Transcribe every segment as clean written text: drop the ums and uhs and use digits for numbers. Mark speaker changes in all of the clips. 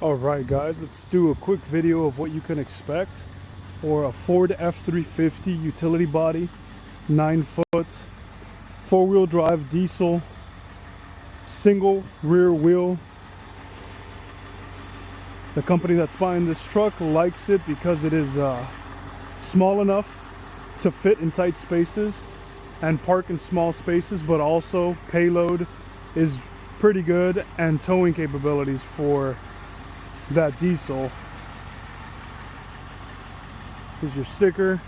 Speaker 1: Alright guys, let's do a quick video of what you can expect for a Ford F-350 utility body, 9-foot, 4-wheel drive diesel, single rear wheel. The company that's buying this truck likes it because it is small enough to fit in tight spaces and park in small spaces, but also payload is pretty good and towing capabilities for that diesel. Here's your sticker.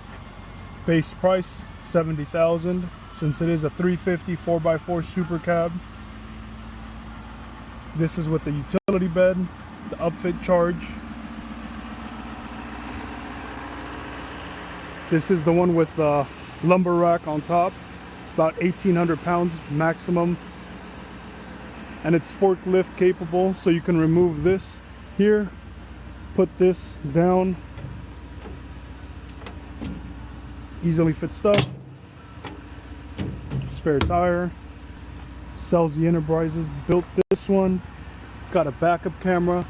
Speaker 1: Base price $70,000 since it is a 350 4x4 super cab. This is with the utility bed, the upfit charge. This is the one with the lumber rack on top, about 1,800 pounds maximum, and it's forklift capable, so you can remove this here, put this down, easily fit stuff. Spare tire. Selzy Enterprises built this one. It's got a backup camera,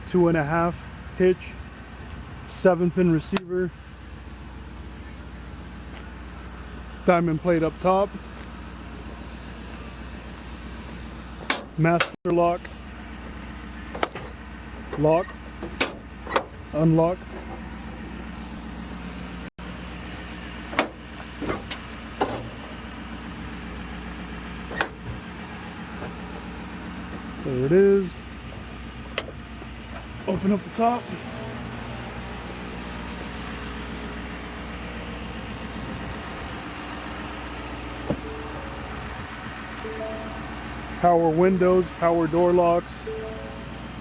Speaker 1: 2.5 hitch, 7-pin receiver, diamond plate up top, master lock, lock, unlock, there it is. Open up the top. Power windows, power door locks,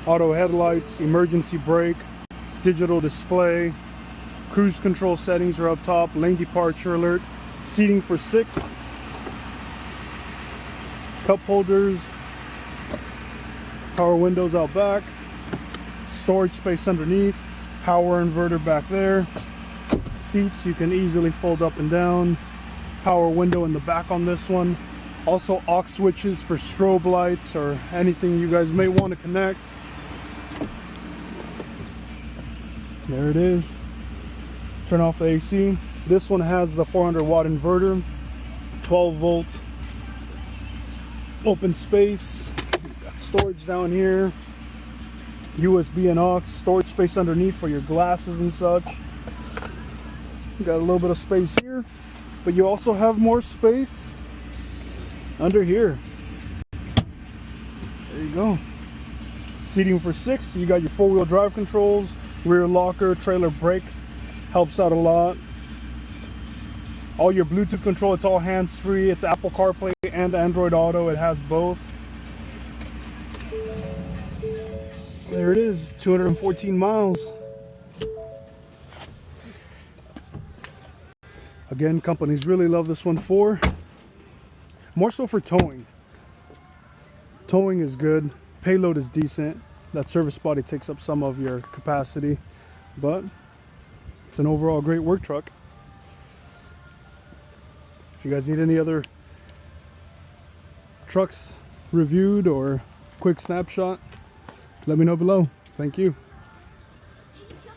Speaker 1: auto headlights, emergency brake, digital display, cruise control settings are up top, lane departure alert, seating for 6, cup holders, power windows out back, storage space underneath, power inverter back there, seats you can easily fold up and down, power window in the back on this one. Also aux switches for strobe lights or anything you guys may want to connect. There it is. Turn off the AC. This one has the 400 watt inverter, 12 volt, open space, got storage down here, USB and aux, storage space underneath for your glasses and such. Got a little bit of space here, but you also have more space under here. There you go. Seating for 6. You got your 4-wheel drive controls, rear locker, trailer brake helps out a lot. All your Bluetooth control, it's all hands-free. It's Apple CarPlay and Android Auto. It has both. There it is, 214 miles. Again, companies really love this one for more so for towing. Towing is good. Payload is decent. That service body takes up some of your capacity, but it's an overall great work truck. If you guys need any other trucks reviewed or quick snapshot, let me know below. Thank you.